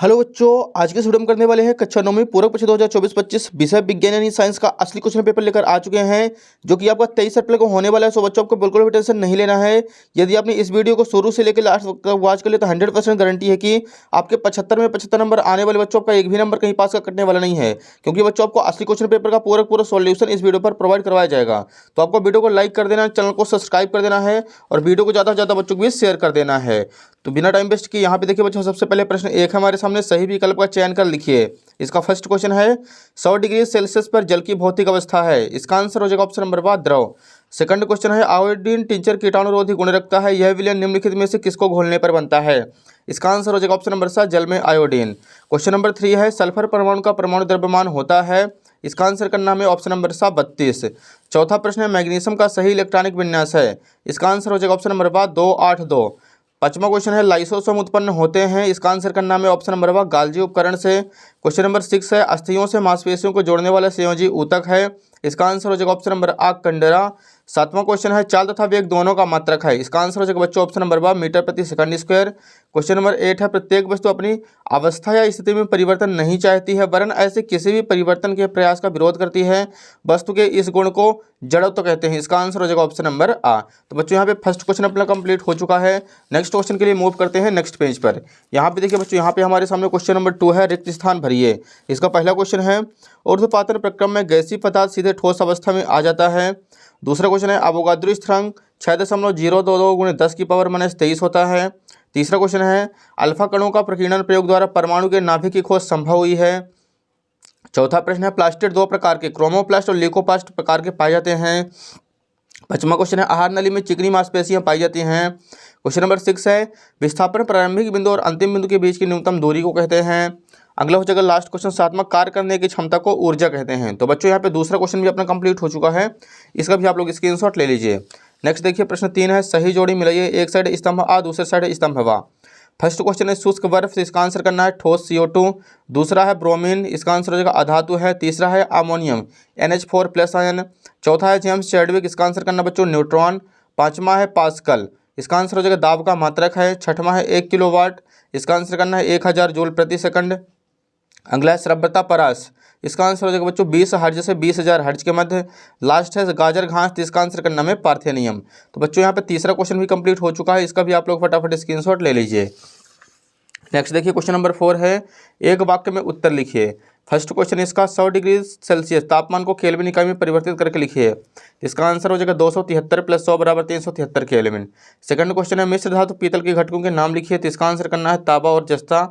Hello बच्चों, आज के वीडियो में करने वाले हैं कक्षा 9 पूरक परीक्षा 2024-25 विषय विज्ञान यानी साइंस का असली क्वेश्चन पेपर लेकर आ चुके हैं, जो कि आपका 23 अप्रैल को होने वाला है। सो बच्चों, आपको बिल्कुल भी टेंशन नहीं लेना है। यदि आपने इस वीडियो को शुरू से लेकर लास्ट तक वॉच कर लिया तो 100% गारंटी है कि आपके 75 में 75 नंबर आने वाले बच्चों, आपका एक भी नंबर कहीं पास का कटने वाला नहीं है, क्योंकि बच्चों आपको असली क्वेश्चन पेपर का पूरा सॉल्यूशन इस वीडियो पर प्रोवाइड करवाया जाएगा। तो आपको वीडियो को लाइक कर देना, चैनल को सब्सक्राइब कर देना है और वीडियो को ज़्यादा से ज़्यादा बच्चों को भी शेयर कर देना है। तो बिना टाइम वेस्ट किए यहाँ पे देखिए बच्चों, सबसे पहले प्रश्न एक हमारे सामने, सही विकल्प का चयन कर लिखिए। इसका फर्स्ट क्वेश्चन है 100 डिग्री सेल्सियस पर जल की भौतिक अवस्था है। इसका आंसर हो जाएगा ऑप्शन नंबर 5 द्रव। सेकंड क्वेश्चन है आयोडीन टिंचर कीटाणुरोधी गुण रखता है। यह विलयन निम्नलिखित में से किसको घोलने पर बनता है। इसका आंसर हो जाएगा ऑप्शन नंबर 7 जल में आयोडीन। क्वेश्चन नंबर 3 है सल्फर परमाणु का परमाणु द्रव्यमान होता है। इसका आंसर करना हमें ऑप्शन नंबर 32। चौथा प्रश्न है मैग्नीशियम का सही इलेक्ट्रॉनिक विन्यास है। इसका आंसर हो जाएगा ऑप्शन नंबर 282। पांचवा क्वेश्चन है लाइसोसोम उत्पन्न होते हैं। इसका आंसर करना है ऑप्शन नंबर 1 गाल्जी उपकरण से। क्वेश्चन नंबर 6 है अस्थियों से मांसपेशियों को जोड़ने वाला संयोजी ऊतक है। इसका आंसर हो जाएगा ऑप्शन नंबर 8 कंडरा। सातवां क्वेश्चन है चाल तथा वेग दोनों का मात्रक है। इसका आंसर हो जाएगा बच्चों ऑप्शन नंबर 1 मीटर प्रति सेकंड स्क्वायर। क्वेश्चन नंबर 8 है प्रत्येक वस्तु अपनी अवस्था या स्थिति में परिवर्तन नहीं चाहती है, वरन ऐसे किसी भी परिवर्तन के प्रयास का विरोध करती है। वस्तु के इस गुण को जड़त्व कहते हैं। इसका आंसर हो जाएगा ऑप्शन नंबर आ। तो बच्चों यहाँ पे फर्स्ट क्वेश्चन अपना कंप्लीट हो चुका है। नेक्स्ट क्वेश्चन के लिए मूव करते हैं नेक्स्ट पेज पर। यहाँ पे देखिए बच्चों, यहाँ पे हमारे सामने क्वेश्चन नंबर 2 है रिक्त स्थान भरिए। इसका पहला क्वेश्चन है ऊर्ध्वपातन प्रक्रम में गैसीय पदार्थ सीधे ठोस अवस्था में आ जाता है। दूसरा क्वेश्चन है अवोगाद्रो स्थिरांक 6.022 × 10⁻23 होता है। तीसरा क्वेश्चन है अल्फा कणों का प्रकीर्णन प्रयोग द्वारा परमाणु के नाभिक की खोज संभव हुई है। चौथा प्रश्न है प्लास्टिड दो प्रकार के क्रोमोप्लास्ट और ल्यूकोप्लास्ट प्रकार के पाए जाते हैं। पांचवा क्वेश्चन है आहार नली में चिकनी मांसपेशियां पाई जाती हैं। क्वेश्चन नंबर 6 है विस्थापन प्रारंभिक बिंदु और अंतिम बिंदु के बीच की न्यूनतम दूरी को कहते हैं। अगला हो जाएगा लास्ट क्वेश्चन सातवां, कार्य करने की क्षमता को ऊर्जा कहते हैं। तो बच्चों यहाँ पे दूसरा क्वेश्चन भी अपना कंप्लीट हो चुका है, इसका भी आप लोग स्क्रीनशॉट ले लीजिए। नेक्स्ट देखिए प्रश्न 3 है सही जोड़ी मिलाइए, एक साइड स्तंभ आ दूसरे साइड स्तंभ वा। फर्स्ट क्वेश्चन है शुष्क बर्फ, इसका आंसर करना है ठोस CO2। दूसरा है ब्रोमीन, इसका आंसर हो जाएगा अधातु है। तीसरा है अमोनियम NH4+ आयन। चौथा है जेम्स चैडविक, इसका आंसर करना बच्चों न्यूट्रॉन। पांचवा है पास्कल, इसका आंसर हो जाएगा दाब का मात्रक है। छठवां है 1 किलोवाट, इसका आंसर करना है 1000 जूल प्रति सेकंड। अगला है श्रव्यता परास, इसका आंसर हो जाएगा बच्चों 20 हर्ट्ज से 20,000 हर्ट्ज के मध्य। लास्ट है गाजर घास, तो इसका आंसर करना है पार्थेनियम। तो बच्चों यहाँ पे तीसरा क्वेश्चन भी कंप्लीट हो चुका है, इसका भी आप लोग फटाफट स्क्रीनशॉट ले लीजिए। नेक्स्ट देखिए क्वेश्चन नंबर 4 है एक वाक्य में उत्तर लिखिए। फर्स्ट क्वेश्चन इसका 100 डिग्री सेल्सियस तापमान को केल्विन इकाई में परिवर्तित करके लिखिए। इसका आंसर हो जाएगा 273 + 100 = 373 केल्विन। सेकंड क्वेश्चन है मिश्र धातु पीतल के घटकों के नाम लिखिए। तो इसका आंसर करना है तांबा और जस्ता।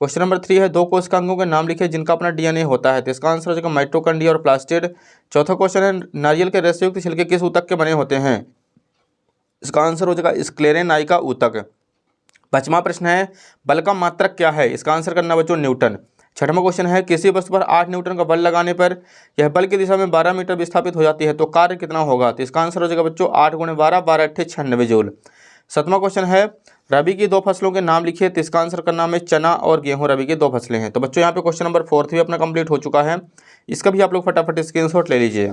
क्वेश्चन नंबर 3 है दो कोशिकांगों के नाम लिखिए जिनका अपना DNA होता है। तो इसका आंसर हो जाएगा माइटोकॉन्ड्रिया और प्लास्टिड। चौथा क्वेश्चन है नारियल के रेशेयुक्त छिलके किस ऊतक के बने होते हैं। इसका आंसर हो जाएगा स्क्लेरेनाई का ऊतक। पांचवा प्रश्न है बल का मात्रक क्या है। इसका आंसर करना बच्चों न्यूटन। छठवां क्वेश्चन है किसी वस्तु पर 8 न्यूटन का बल लगाने पर यह बल की दिशा में 12 मीटर विस्थापित हो जाती है, तो कार्य कितना होगा। तो इसका आंसर हो जाएगा बच्चों 8 × 12 12 × 8 96 जूल। सातवां क्वेश्चन है रबी की 2 फसलों के नाम लिखिए। तो इसका आंसर करना हमें चना और गेहूं रबी की 2 फसलें हैं। तो बच्चों यहाँ पे क्वेश्चन नंबर 4 भी अपना कंप्लीट हो चुका है, इसका भी आप लोग फटाफट स्क्रीनशॉट ले लीजिए।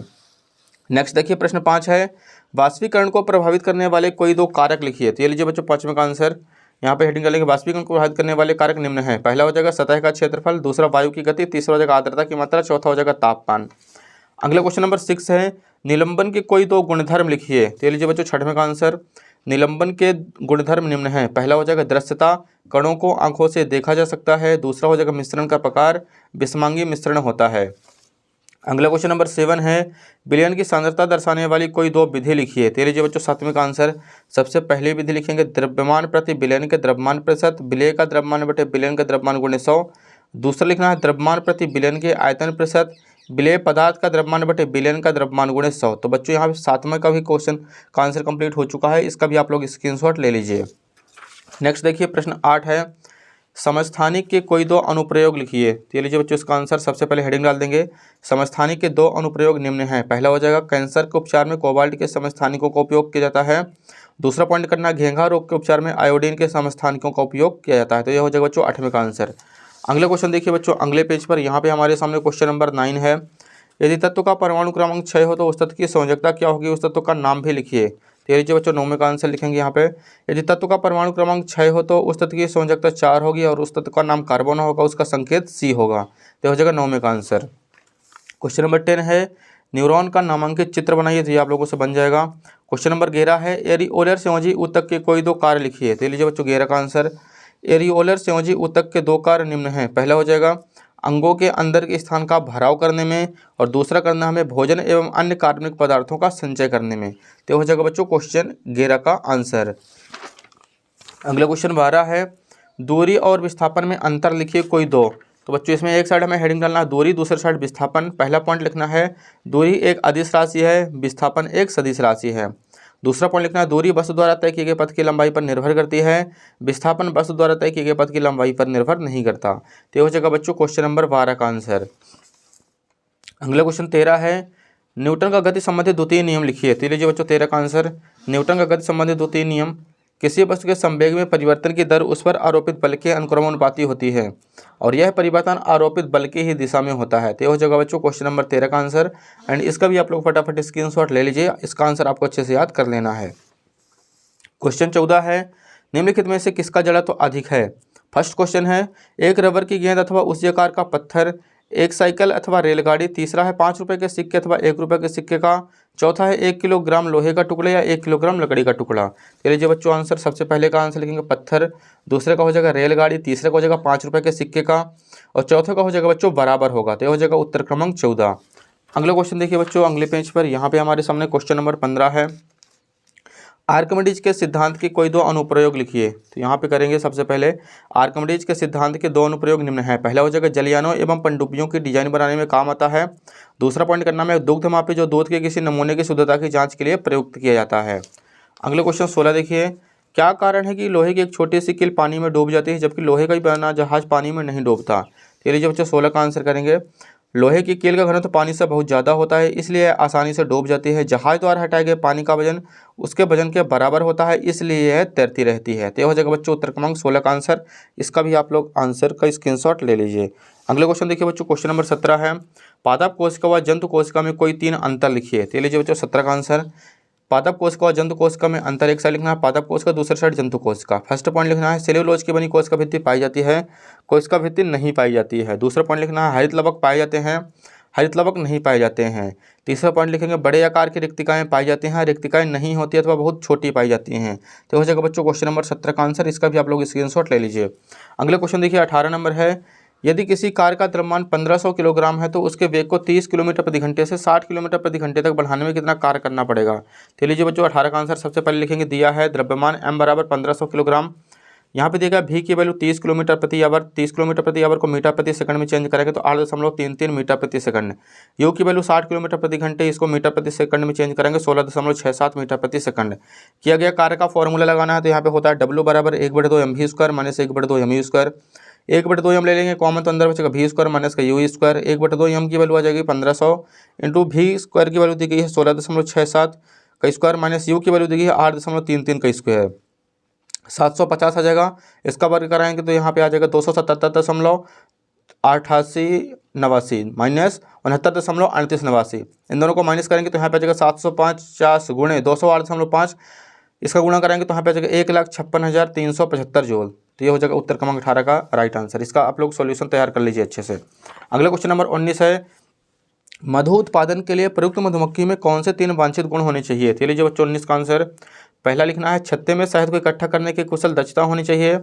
नेक्स्ट देखिए प्रश्न 5 है वाष्पीकरण को प्रभावित करने वाले कोई 2 कारक लिखिए। तो ये लीजिए बच्चों पांचवें का आंसर, यहाँ पे हेडिंग डालेंगे वाष्पीकरण को प्रभावित करने वाले कारक निम्न है। पहला हो जाएगा सतह का क्षेत्रफल, दूसरा वायु की गति, तीसरा हो जाएगा आर्द्रता की मात्रा, चौथा हो जाएगा तापमान। अगला क्वेश्चन नंबर 6 है निलंबन के कोई 2 गुणधर्म लिखिए। तो ये लीजिए बच्चों छठवें का आंसर, निलंबन के गुणधर्म निम्न है। पहला हो जाएगा दृश्यता, कणों को आंखों से देखा जा सकता है। दूसरा हो जाएगा मिश्रण का प्रकार, विषमांगी मिश्रण होता है। अगला क्वेश्चन नंबर 7 है विलयन की सांद्रता दर्शाने वाली कोई 2 विधि लिखिए। तो लीजिए बच्चों 7वें का आंसर, सबसे पहली विधि लिखेंगे द्रव्यमान प्रति विलयन के द्रव्यमान प्रतिशत, विलय का द्रव्यमान बटे विलयन का द्रव्यमान × 100। दूसरा लिखना है द्रव्यमान प्रति विलयन के आयतन प्रतिशत, विलय पदार्थ का द्रव्यमान बटे विलयन का द्रव्यमान × 100। तो बच्चों यहाँ पे 7वें का भी क्वेश्चन का आंसर कंप्लीट हो चुका है, इसका भी आप लोग स्क्रीनशॉट ले लीजिए। नेक्स्ट देखिए प्रश्न 8 है समस्थानिक के कोई 2 अनुप्रयोग लिखिए। तो ये लीजिए बच्चों इसका आंसर, सबसे पहले हेडिंग डाल देंगे समस्थानिक के 2 अनुप्रयोग निम्न हैं। पहला हो जाएगा कैंसर के उपचार में कोबाल्ट के समस्थानिकों का उपयोग किया जाता है। दूसरा पॉइंट करना घेंघा रोग के उपचार में आयोडीन के समस्थानिकों का उपयोग किया जाता है। तो यह हो जाएगा बच्चों 8वें का आंसर। अगला क्वेश्चन देखिए बच्चों अगले पेज पर, यहाँ पे हमारे सामने क्वेश्चन नंबर 9 है यदि तत्व का परमाणु क्रमांक 6 हो तो उस तत्व की संयोजकता क्या होगी, उस तत्व का नाम भी लिखिए। तो ये लीजिए बच्चों 9वें का आंसर लिखेंगे यहाँ पे। यदि तत्व का परमाणु क्रमांक 6 हो तो उस तत्व की संयोजकता 4 होगी और उस तत्व का नाम कार्बन होगा, उसका संकेत C होगा। तो हो जाएगा 9वें का आंसर। क्वेश्चन नंबर 10 है न्यूरॉन का नामांकित चित्र बनाइए, तो ये आप लोगों से बन जाएगा। क्वेश्चन नंबर 11 है एरिओलर संयोजी ऊतक के कोई दो कार्य लिखिए, तो लीजिए बच्चों 11 का आंसर। एरिओलर संयोजी ऊतक के दो कार्य निम्न हैं। पहला हो जाएगा अंगों के अंदर के स्थान का भराव करने में और दूसरा करना हमें भोजन एवं अन्य कार्बनिक पदार्थों का संचय करने में। तो हो जाएगा बच्चों क्वेश्चन 11 का आंसर। अगला क्वेश्चन 12 है दूरी और विस्थापन में अंतर लिखिए कोई दो। तो बच्चों इसमें एक साइड हमें हेडिंग डालना है दूरी, दूसरे साइड विस्थापन। पहला पॉइंट लिखना है दूरी एक अदिश राशि है, विस्थापन एक सदिश राशि है। दूसरा पॉइंट लिखना है दूरी वस्तु द्वारा तय किए गए पथ की लंबाई पर निर्भर करती है, विस्थापन वस्तु द्वारा तय किए गए पथ की लंबाई पर निर्भर नहीं करता। तो हो जाएगा बच्चों क्वेश्चन नंबर 12 का आंसर। अगला क्वेश्चन 13 है न्यूटन का गति संबंधी द्वितीय नियम लिखिए। तो लीजिए बच्चों 13 का आंसर। न्यूटन का गति संबंधी द्वितीय नियम किसी वस्तु के संवेग में परिवर्तन की दर उस पर आरोपित बल के अनुक्रमानुपाती होती है और यह परिवर्तन आरोपित बल की ही दिशा में होता है। तो हो जाएगा बच्चों क्वेश्चन नंबर 13 का आंसर। एंड इसका भी आप लोग फटाफट स्क्रीनशॉट ले लीजिए, इसका आंसर आपको अच्छे से याद कर लेना है। क्वेश्चन 14 है निम्नलिखित में से किसका जड़त्व अधिक है। फर्स्ट क्वेश्चन है एक रबर की गेंद अथवा उसी आकार का पत्थर, एक साइकिल अथवा रेलगाड़ी। तीसरा है 5 रुपये के सिक्के अथवा 1 रुपये के सिक्के का। चौथा है 1 किलोग्राम लोहे का टुकड़ा या 1 किलोग्राम लकड़ी का टुकड़ा। तो लीजिए बच्चों आंसर सबसे पहले का आंसर लिखेंगे पत्थर, दूसरे का हो जाएगा रेलगाड़ी, तीसरे का हो जाएगा 5 रुपये के सिक्के का और चौथे का हो जाएगा बच्चों बराबर होगा। तो हो जाएगा उत्तर क्रमांक 14। अगला क्वेश्चन देखिए बच्चों अगले पेज पर, यहाँ पे हमारे सामने क्वेश्चन नंबर 15 है आर्किमिडीज के सिद्धांत के कोई दो अनुप्रयोग लिखिए। तो यहाँ पे करेंगे सबसे पहले आर्किमिडीज के सिद्धांत के दो अनुप्रयोग निम्न है। पहला हो जाएगा जलयानों एवं पनडुब्बियों की डिजाइन बनाने में काम आता है। दूसरा पॉइंट करना है दुग्ध मापी जो दूध के किसी नमूने की शुद्धता की जांच के लिए प्रयुक्त किया जाता है। अगले क्वेश्चन 16 देखिए क्या कारण है कि लोहे की एक छोटी सी कील पानी में डूब जाती है जबकि लोहे का ही बना जहाज पानी में नहीं डूबता। तो लीजिए बच्चों 16 का आंसर करेंगे लोहे की कील का घनत्व पानी से बहुत ज़्यादा होता है इसलिए आसानी से डूब जाती है। जहाज द्वारा हटाए गए पानी का वजन उसके वजन के बराबर होता है इसलिए यह तैरती रहती है। तो हो जाएगा बच्चों उत्तर क्रमांक 16 का आंसर। इसका भी आप लोग आंसर का स्क्रीनशॉट ले लीजिए। अगले क्वेश्चन देखिए बच्चों क्वेश्चन नंबर 17 है पादप कोशिका व जंतु कोशिका में कोई 3 अंतर लिखिए। तो लीजिए बच्चों 17 का आंसर। पादप कोशिका और जंतु कोशिका में अंतर एक साइड लिखना है पादप कोशिका, दूसरे साइड जंतु कोशिका। फर्स्ट पॉइंट लिखना है सेल्यूलोज की बनी कोशिका भित्ति पाई जाती है, कोशिका भित्ति नहीं पाई जाती है। दूसरा पॉइंट लिखना है हरित लवक पाए जाते हैं, हरित लवक नहीं पाए जाते हैं। तीसरा पॉइंट लिखेंगे बड़े आकार की रिक्तिकाएं पाई जाती हैं, रिक्तिकाएं नहीं होती अथवा बहुत छोटी पाई जाती हैं। तो हो जाएगा बच्चों क्वेश्चन नंबर 17 का आंसर। इसका भी आप लोग स्क्रीनशॉट ले लीजिए। अगले क्वेश्चन देखिए 18 नंबर है यदि किसी कार का द्रव्यमान 1500 किलोग्राम है तो उसके वेग को 30 किलोमीटर प्रति घंटे से 60 किलोमीटर प्रति घंटे तक बढ़ाने में कितना कार्य करना पड़ेगा। तो लीजिए बच्चों 18 का आंसर सबसे पहले लिखेंगे दिया है द्रव्यमान m बराबर 1500 किलोग्राम। यहाँ पे देखा v की वैल्यू 30 किलोमीटर प्रति आवर, 30 किलोमीटर प्रति आवर को मीटर प्रति सेकंड में चेंज करेंगे तो 8.33 मीटर प्रति सेकंड। u की वैल्यू 60 किलोमीटर प्रति घंटे, इसको मीटर प्रति सेकंड में चेंज करेंगे 16.67 मीटर प्रति सेकंड। किया गया कार्य का फॉर्मूला लगाना है तो यहाँ पे होता है w बराबर 1/2 mv² माइनस 1/2 mu²। 1/2 m ले लेंगे कॉमन तो अंदर बचेगा v² माइनस का u²। 1/2 m की वैल्यू आ जाएगी 1500 इंटू v² की वैल्यू दी गई है 16.67 का स्क्वायर माइनस u की वैल्यू दी गई है 8.33 का स्क्वायर 750 आ जाएगा। इसका वर्ग कराएंगे तो यहाँ पे आ जाएगा 277.8889 माइनस 69.3889। इन दोनों को माइनस करेंगे तो यहाँ पे आ जाएगा 750 गुणे 208.5। इसका गुणा कराएंगे तो यहाँ पे आ जाएगा 1,56,375 जूल। तो ये हो जाएगा उत्तर क्रमांक 18 का राइट आंसर। इसका आप लोग सॉल्यूशन तैयार कर लीजिए अच्छे से। अगला क्वेश्चन नंबर 19 है मधु उत्पादन के लिए प्रयुक्त मधुमक्खी में कौन से 3 वांछित गुण होने चाहिए। तो लीजिए बच्चों 19 का आंसर। पहला लिखना है छत्ते में शहद को इकट्ठा करने की कुशल दक्षता होनी चाहिए।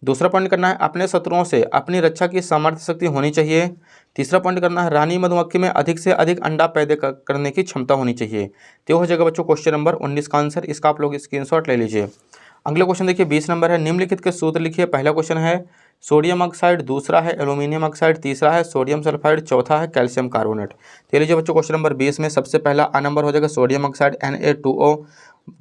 दूसरा पॉइंट करना है अपने शत्रुओं से अपनी रक्षा की सामर्थ्य शक्ति होनी चाहिए। तीसरा पॉइंट करना है रानी मधुमक्खी में अधिक से अधिक अंडा पैदा करने की क्षमता होनी चाहिए। तो हो जाएगा बच्चों क्वेश्चन नंबर 19 का आंसर। इसका आप लोग स्क्रीनशॉट ले लीजिए। अगला क्वेश्चन देखिए 20 नंबर है निम्नलिखित के सूत्र लिखिए। पहला क्वेश्चन है सोडियम ऑक्साइड, दूसरा है एल्यूमिनियम ऑक्साइड, तीसरा है सोडियम सल्फाइड, चौथा है कैल्शियम कार्बोनेट। तो लीजिए बच्चों क्वेश्चन नंबर 20 में सबसे पहला आ नंबर हो जाएगा सोडियम ऑक्साइड Na2O,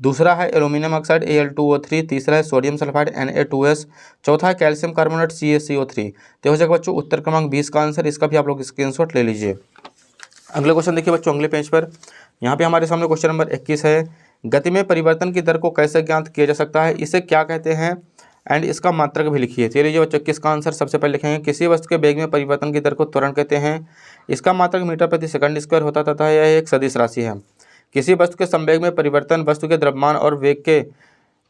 दूसरा है एल्यूमिनियम ऑक्साइड Al2O3, तीसरा है सोडियम सल्फाइड Na2S, चौथा है कैल्शियम कार्बोनेट CaCO3। तो हो जाएगा बच्चों उत्तर क्रमांक 20 का आंसर। इसका भी आप लोग स्क्रीनशॉट ले लीजिए। अगले क्वेश्चन देखिए बच्चों अगले पेज पर, यहाँ पे हमारे सामने क्वेश्चन नंबर 21 है गति में परिवर्तन की दर को कैसे ज्ञात किया जा सकता है, इसे क्या कहते हैं एंड इसका मात्रक भी लिखिए। तो लीजिए बच्चों 21 का आंसर सबसे पहले लिखेंगे किसी वस्तु के वेग में परिवर्तन की दर को त्वरण कहते हैं। इसका मात्रक मीटर प्रति सेकंड स्क्वायर होता तथा यह एक सदिश राशि है। किसी वस्तु के संवेग में परिवर्तन वस्तु के द्रव्यमान और वेग के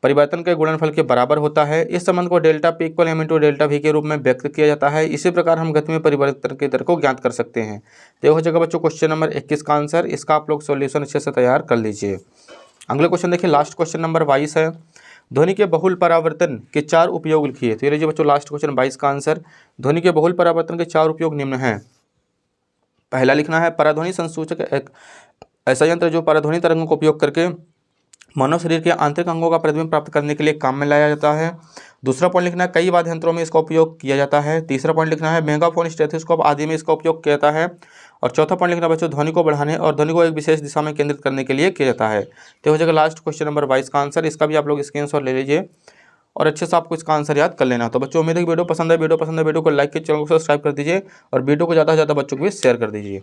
परिवर्तन के गुणनफल के बराबर होता है। इस संबंध को delta P equal M into delta V के रूप में व्यक्त किया जाता है। इसी प्रकार हम गति में परिवर्तन के दर को ज्ञात कर सकते हैं। तो ये हो जाएगा बच्चों क्वेश्चन नंबर 21 का आंसर। इसका आप लोग सॉल्यूशन अच्छे से तैयार कर लीजिए। अगला क्वेश्चन देखिए, लास्ट क्वेश्चन नंबर 22 है। ध्वनि के बहुल परावर्तन के 4 उपयोग लिखिए। तो ये लीजिए बच्चों लास्ट क्वेश्चन 22 का आंसर। ध्वनि के बहुल परावर्तन के 4 उपयोग निम्न हैं। पहला लिखना है, पराध्वनि संसूचक एक ऐसा यंत्र जो पराध्वनि तरंगों का उपयोग करके मानव शरीर के आंतरिक अंगों का प्रतिबिंब प्राप्त करने के लिए काम में लाया जाता है। दूसरा पॉइंट लिखना है, कई वाद्य यंत्रों में इसका उपयोग किया जाता है। तीसरा पॉइंट लिखना है, मेगाफोन, स्टेथोस्कोप आदि में इसका उपयोग किया जाता है। और चौथा पॉइंट लिखना बच्चों, ध्वनि को बढ़ाने और ध्वनि को एक विशेष दिशा में केंद्रित करने के लिए किया जाता है। तो हो जाएगा लास्ट क्वेश्चन नंबर 22 का आंसर। इसका भी आप लोग स्क्रीनशॉट ले लीजिए और अच्छे से आपको इसका आंसर याद कर लेना। तो बच्चों उम्मीद है कि वीडियो पसंद है। वीडियो को लाइक कीजिए, चैनल को सब्सक्राइब कर दीजिए और वीडियो को ज़्यादा से ज़्यादा बच्चों को भी शेयर कर दीजिए।